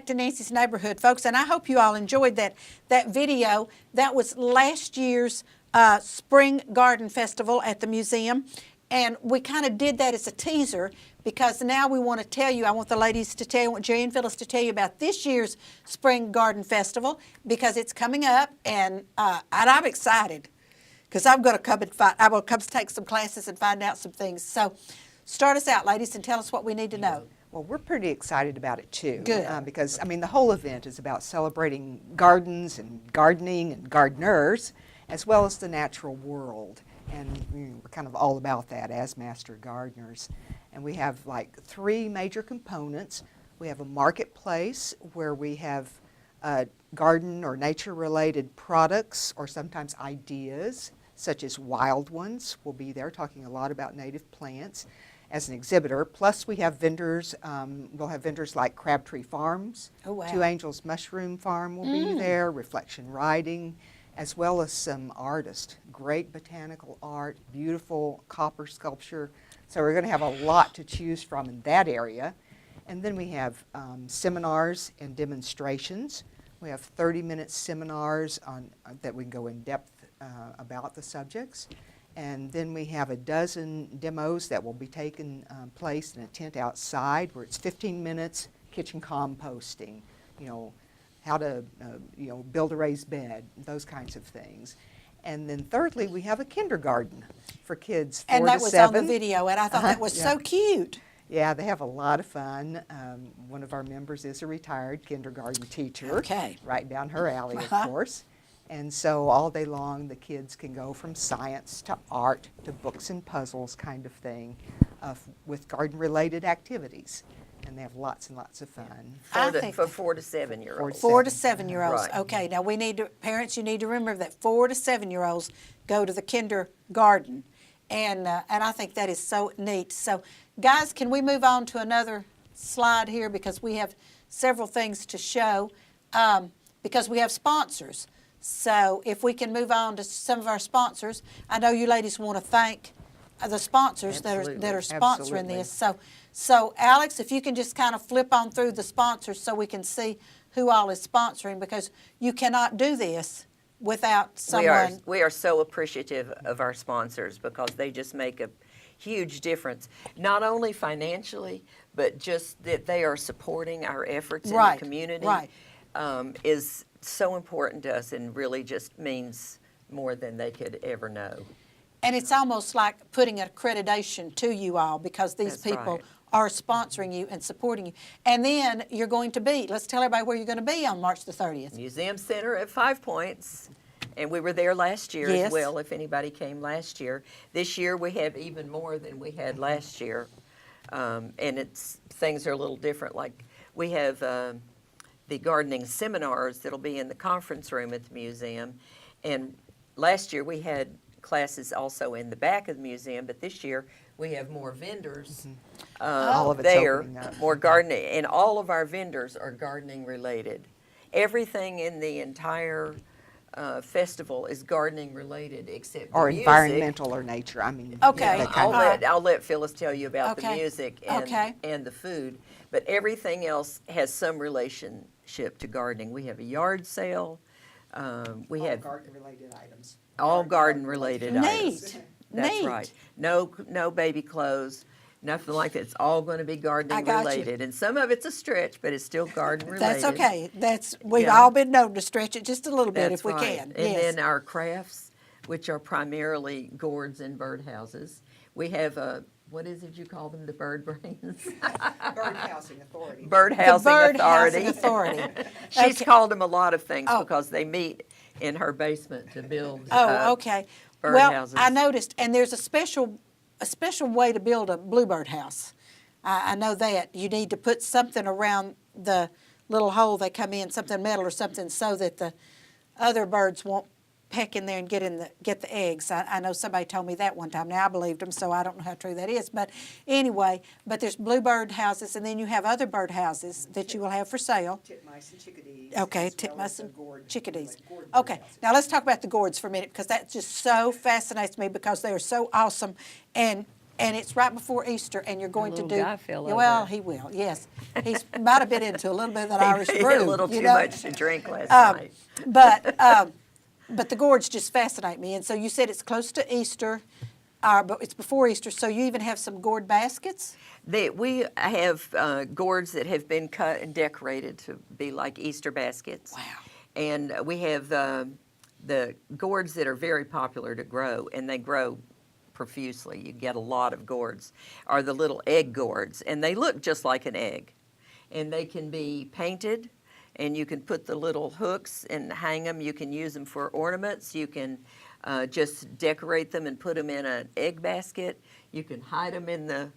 to Nancy's Neighborhood, folks, and I hope you all enjoyed that video. That was last year's Spring Garden Festival at the museum, and we kind of did that as a teaser because now we want to tell you, I want the ladies to tell you, I want Jerry and Phyllis to tell you about this year's Spring Garden Festival because it's coming up, and I'm excited because I'm going to come and I'm going to come take some classes and find out some things. So start us out, ladies, and tell us what we need to know. Well, we're pretty excited about it too. Good. Because, I mean, the whole event is about celebrating gardens and gardening and gardeners, as well as the natural world. And we're kind of all about that as master gardeners. And we have like 3 major components. We have a marketplace where we have garden or nature-related products or sometimes ideas, such as wild ones. We'll be there talking a lot about native plants as an exhibitor. Plus we have vendors, we'll have vendors like Crabtree Farms, Oh, wow. Two Angels Mushroom Farm will be there, Reflection Writing, as well as some artists, great botanical art, beautiful copper sculpture. So we're going to have a lot to choose from in that area. And then we have seminars and demonstrations. We have 30-minute seminars that we can go in depth about the subjects. And then we have a dozen demos that will be taking place in a tent outside where it's 15 minutes, kitchen composting, how to build a raised bed, those kinds of things. And then thirdly, we have a kindergarten for kids 4 to 7. And that was on the video, and I thought that was so cute. Yeah, they have a lot of fun. One of our members is a retired kindergarten teacher. Okay. Right down her alley, of course. And so all day long, the kids can go from science to art to books and puzzles kind of thing with garden-related activities. And they have lots and lots of fun. For 4 to 7-year-olds. 4 to 7-year-olds. Right. Okay, now parents, you need to remember that 4 to 7-year-olds go to the kindergarten. And I think that is so neat. So, guys, can we move on to another slide here because we have several things to show because we have sponsors. So if we can move on to some of our sponsors, I know you ladies want to thank the sponsors that are sponsoring Absolutely. this. So Alex, if you can just kind of flip on through the sponsors so we can see who all is sponsoring because you cannot do this without someone. We are so appreciative of our sponsors because they just make a huge difference, not only financially, but just that they are supporting our efforts in the community. Right. Is so important to us and really just means more than they could ever know. And it's almost like putting accreditation to you all because these That's people right. are sponsoring you and supporting you. And then you're going to be, let's tell everybody where you're going to be on March the 30th. Museum Center at 5 Points. And we were there last year Yes. as well, if anybody came last year. This year we have even more than we had last year. And things are a little different. Like we have the gardening seminars that'll be in the conference room at the museum. And last year we had classes also in the back of the museum, but this year we have more vendors All of it's there, opening up. more gardening, and all of our vendors are gardening related. Everything in the entire festival is gardening related except Or music. environmental or nature. I mean, Okay. that kind of I'll let Phyllis tell you about the Okay. music Okay. and the food, but everything else has some relationship to gardening. We have a yard sale. We have garden-related items. all garden-related items. Neat. That's Neat. right. No baby clothes, nothing like that. It's all going to be gardening got you. related, and some of it's a stretch, but it's still garden related. That's okay. We've Yeah. all been known to stretch it just a little bit That's if we right. can. And yes. then our crafts, which are primarily gourds and birdhouses. We have what is it you call them? The bird brains? Birdhousing Authority. Birdhousing Bird Authority. Housing Authority. She's Okay. called them a lot of things Oh. because they meet in her basement to build. Oh, okay. Well, I noticed, and there's a special way to build a bluebird house. I know that. You need to put something around the little hole they come in, something metal or something, so that the other birds won't peck in there and get the eggs. I know somebody told me that one time. Now, I believed them, so I don't know how true that is. But anyway, there's bluebird houses, and then you have other bird houses that you will have for sale. Titmice and chickadees. Okay, as well as titmice the and gourd- chickadees. gourd Okay, birdhouses. now let's talk about the gourds for a minute because that just so fascinates me because they are so awesome. And and it's right before Easter, and you're going to little do. guy fell Well, over. he will. Yes, he's might have been into a little bit of that Irish He brew. had a little you too know? much to drink last night. But the gourds just fascinate me. And so you said it's close to Easter, but it's before Easter. So you even have some gourd baskets. We have gourds that have been cut and decorated to be like Easter baskets. Wow. And we have the gourds that are very popular to grow, and they grow profusely. You get a lot of gourds, are the little egg gourds, and they look just like an egg. And they can be painted, and you can put the little hooks and hang them. You can use them for ornaments. You can just decorate them and put them in an egg basket. You can hide them in the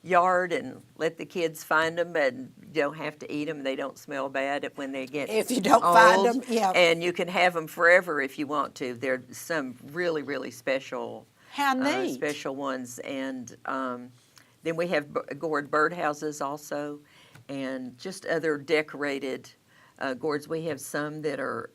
yard and let the kids find them, and you don't have to eat them. They don't smell bad when they get If you don't old. find 'em, yeah. And you can have them forever if you want to. They're some really, really special. How neat. Special ones. And then we have gourd birdhouses also, and just other decorated gourds. We have some that are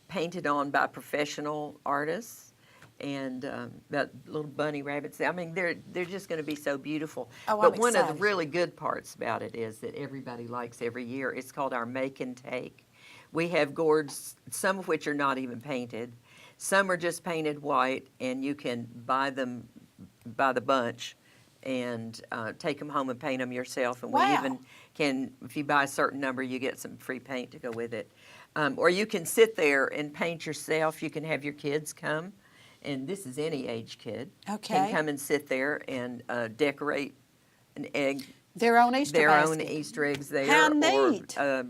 painted on by professional artists, and that little bunny rabbits. I mean, they're just going to be so beautiful. Oh, but I'm one of the excited. really good parts about it is that everybody likes every year. It's called our make and take. We have gourds, some of which are not even painted. Some are just painted white, and you can buy them by the bunch and take them home and paint them yourself. And Wow. we even can, if you buy a certain number, you get some free paint to go with it. Or you can sit there and paint yourself. You can have your kids come, and this is any age kid. Okay. Can come and sit there and decorate an egg, Their own Easter their basket. own Easter eggs there. How neat. Or,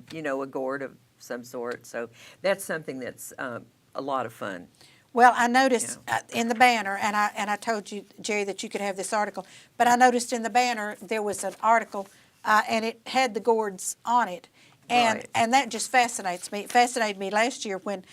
a gourd of some sort. So that's something that's a lot of fun. Well, I noticed in the banner, and I told you, Jerry, that you could have this article, but I noticed in the banner there was an article, and it had the gourds on it, and Right. and that just fascinates me. It fascinated me last year when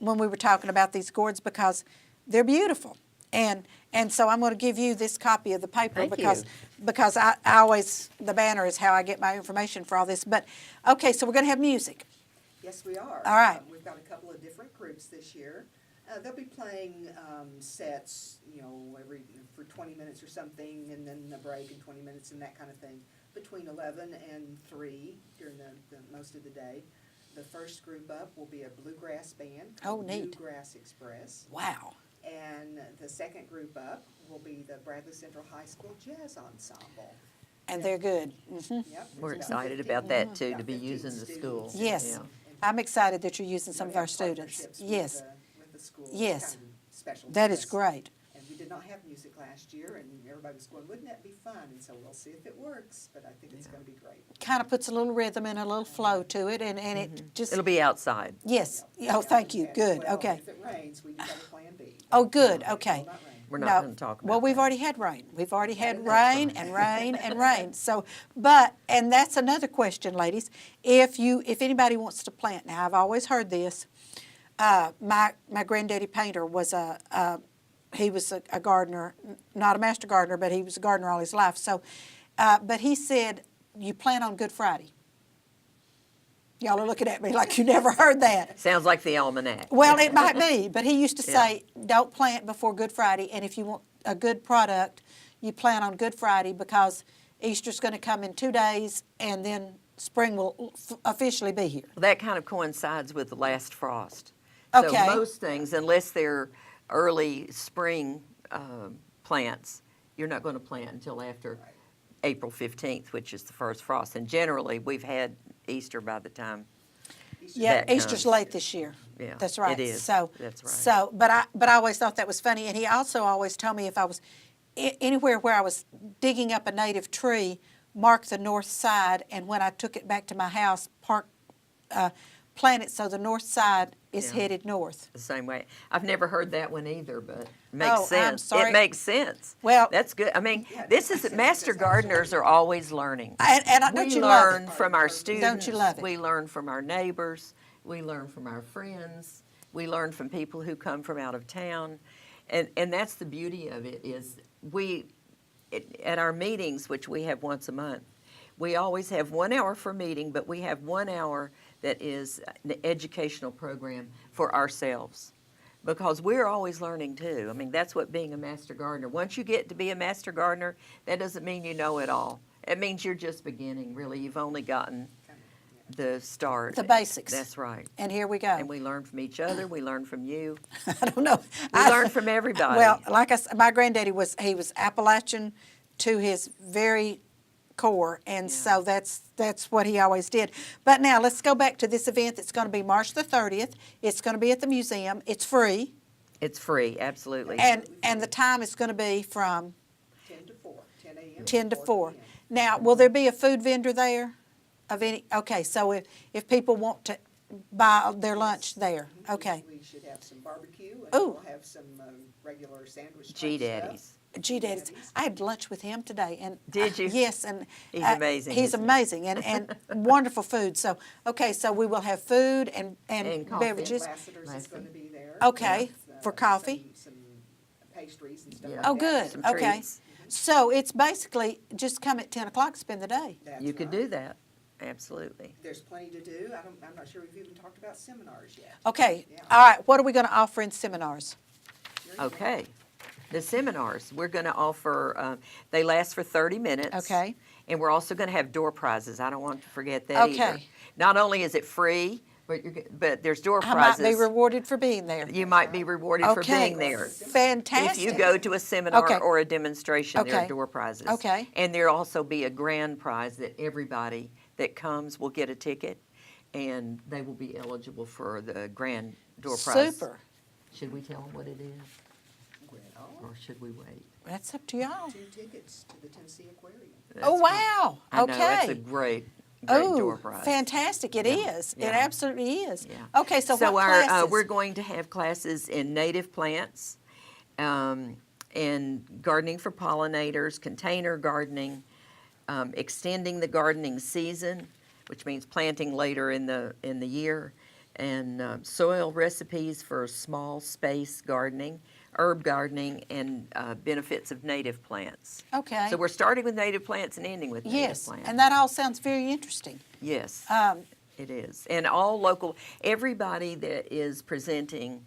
we were talking about these gourds because they're beautiful, and so I'm going to give you this copy of the paper Thank because you. because I always, the banner is how I get my information for all this. But okay, so we're going to have music. Yes, we are. All right. We've got a couple of different groups this year. They'll be playing sets, for 20 minutes or something, and then a break in 20 minutes and that kind of thing, between 11 and 3 during the most of the day. The first group up will be a bluegrass band Oh, called neat. Bluegrass Express. Wow. And the second group up will be the Bradley Central High School Jazz Ensemble. And they're good. Yep, We're there's about excited 15 about that too, to about be 15 using the school. students. Yes. Yeah. I'm excited that you're using some We of our have students. partnerships Yes, with the school. It's Yes. kind of special. that to is us. great. And we did not have music last year, and everybody was going, wouldn't that be fun? And so we'll see if it works, but I think it's going to be great. Kind of puts a little rhythm and a little flow to it, and it just, It'll be outside. yes. Oh, thank you. And, Good. well, Okay. If it rains, we do have a plan B. Oh, good. It Okay. will not rain. We're not No. going to talk about Well, we've that. already had rain. We've already had That's rain and rain and rain. So, and that's another question, ladies. If anybody wants to plant, now I've always heard this. My granddaddy painter was he was a gardener, not a master gardener, but he was a gardener all his life. So, but he said you plant on Good Friday. Y'all are looking at me like you never heard that. Sounds like the almanac. Well, it might be, but he used to say, don't plant before Good Friday, and if you want a good product, you plant on Good Friday because Easter's going to come in 2 days, and then spring will officially be here. That kind of coincides with the last frost. Okay. So most things, unless they're early spring plants, you're not going to plant until after April 15th, which is the first frost. And generally, we've had Easter by the time. Yeah, that Easter's comes. late this year. Yeah, That's right. it is. So That's right. So, but I always thought that was funny, and he also always told me if I was anywhere where I was digging up a native tree, mark the north side, and when I took it back to my house, plant it so the north side is Yeah. headed north. The same way. I've never heard that one either, but it Oh, makes I'm sense. sorry. It makes sense. Well- that's good. I mean, Yeah, this it is makes sense. master That's gardeners are always learning. And don't We you love learn it? from our students. Don't you love it? We learn from our neighbors. We learn from our friends. We learn from people who come from out of town. And that's the beauty of it is at our meetings, which we have once a month, we always have 1 hour for meeting, but we have 1 hour that is an educational program for ourselves. because we're always learning too. I mean, that's what being a master gardener. Once you get to be a master gardener, that doesn't mean you know it all. It means you're just beginning, really. You've only gotten the start. The basics. That's right. And here we go. And we learn from each other. We learn from you. I don't know. We learn from everybody. Well, like I said, my granddaddy was Appalachian to his very core, and so that's what he always did. But now let's go back to this event that's going to be March the 30th. It's going to be at the museum. It's free, it's free, absolutely. and the time is going to be from 10 to 4, 10 a.m. 10 to 4. p.m. Now, will there be a food vendor there of any? Okay, so if people want to buy their lunch there, okay. We should have some barbecue, and Ooh. we'll have some regular sandwich type G-Daddies. stuff. Gee, Daddy, I had lunch with him today, and Did you? yes, and He's amazing, He's isn't he? amazing, and wonderful food. So, okay, so we will have food and coffee. beverages. Lassiter's is going to be there. Okay, with, for coffee. Some pastries and stuff Yeah. like Oh, that. good. Some Okay, treats. so it's basically just come at 10 o'clock, spend the day. That's You could right. do that, absolutely. There's plenty to do. I'm not sure we've even talked about seminars yet. Okay, Yeah. all right. What are we going to offer in seminars? Sure you know. Okay. The seminars, we're going to offer, they last for 30 minutes. Okay. And we're also going to have door prizes. I don't want to forget that either. Okay. Not only is it free, but there's door I might prizes. be rewarded for being there. You might be rewarded for Okay, being there. fantastic. If you go to a seminar Okay. or a demonstration, there Okay. are door prizes. Okay. And there'll also be a grand prize that everybody that comes will get a ticket, and they will be eligible for the grand door prize. Super. Should we tell them what it is, Well, or should we wait? That's up to y'all. 2 tickets to the Tennessee Aquarium. Oh, wow. I know, Okay. that's a great door Oh, prize. fantastic! It is. It Yeah. absolutely is. Yeah. Okay, so what our classes? we're going to have classes in native plants, and gardening for pollinators, container gardening, extending the gardening season, which means planting later in the year, and soil recipes for small space gardening, herb gardening, and benefits of native plants. Okay. So we're starting with native plants and ending with native Yes, plants. and that all sounds very interesting. Yes. Um, It is. And all local, everybody that is presenting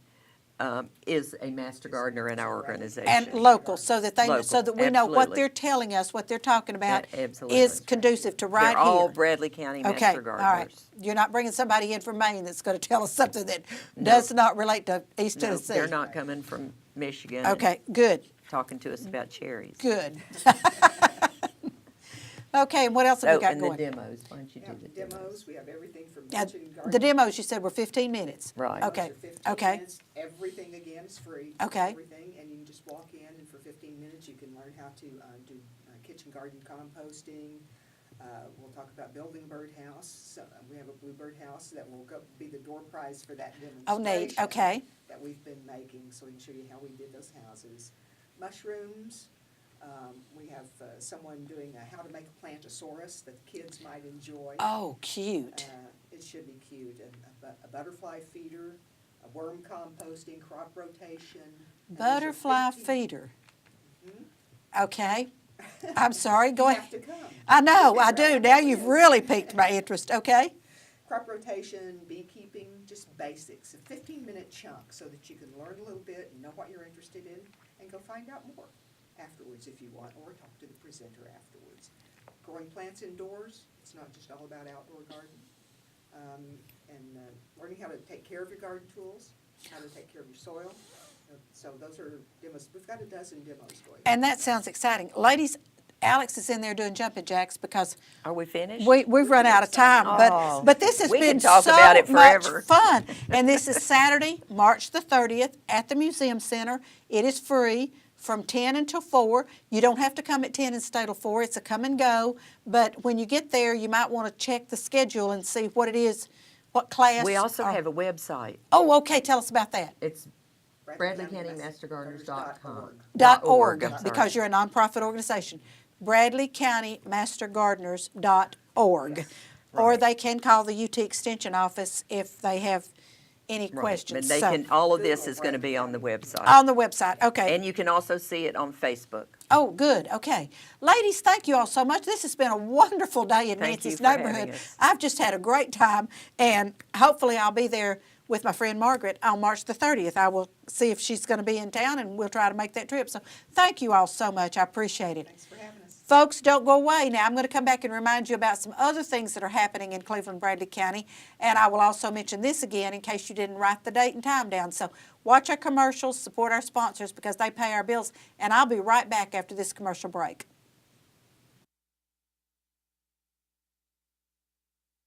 is a master gardener in our organization. and local, so that Local, so that we know what absolutely. they're telling us, what they're talking about, Absolutely. is conducive to right They're all here. Bradley County Okay, master all gardeners. right. You're not bringing somebody in from Maine that's going to tell us something that does not relate to East No, Tennessee. they're not coming from Michigan. and Okay, good, Talking to us about cherries. good. Okay, and what else have Oh, we got and going? the demos. Why don't you We do have the demos, we have everything from Now, kitchen the gardening. demos you said were 15 minutes. Right. Demos Okay, are 15 okay. minutes. Everything again is free. Okay. Everything, and you can just walk in, and for 15 minutes you can learn how to do kitchen garden composting. We'll talk about building a birdhouse. So, we have a bluebird house that will be the door prize for that Oh, demonstration. neat, okay. That we've been making, so we can show you how we did those houses. Mushrooms. We have someone doing how to make a plantosaurus that the kids might enjoy. Oh, cute. It should be cute. A butterfly feeder, a worm composting, crop rotation. and these are Butterfly 15 feeder. Mhm. Okay. I'm sorry, go You ahead. have to come. I know, I do. Now you've really piqued my interest, okay? Crop rotation, beekeeping, just basics, a 15-minute chunk so that you can learn a little bit and know what you're interested in and go find out more afterwards if you want, or talk to the presenter afterwards. Growing plants indoors, it's not just all about outdoor gardening. And learning how to take care of your garden tools, how to take care of your soil. So those are demos. We've got a dozen demos going. And that sounds exciting. Ladies, Alex is in there doing jumping jacks because Are we finished? we've run out of time. Oh. But this has We been can talk so about it much forever. fun. And this is Saturday, March the 30th at the Museum Center. It is free from 10 until 4. You don't have to come at 10 and stay till 4. It's a come and go. But when you get there, you might want to check the schedule and see what it is, what class. We also or- have a website. Oh, okay. Tell us about that. It's BradleyCountyMasterGardeners.com. .org, I'm sorry. because you're a nonprofit organization. BradleyCountyMasterGardeners.org. Or Right. they can call the UT Extension office if they have any Right. questions. But they So, can, all of this is going to be on the website. on the website, okay. And you can also see it on Facebook. Oh, good, okay. Ladies, thank you all so much. This has been a wonderful day in Thank you Nancy's for having neighborhood. us. I've just had a great time, and hopefully I'll be there with my friend Margaret on March the 30th. I will see if she's going to be in town, and we'll try to make that trip. So thank you all so much. I appreciate it. Thanks for having us. Folks, don't go away. Now, I'm going to come back and remind you about some other things that are happening in Cleveland-Bradley County, and I will also mention this again in case you didn't write the date and time down. So watch our commercials, support our sponsors because they pay our bills, and I'll be right back after this commercial break.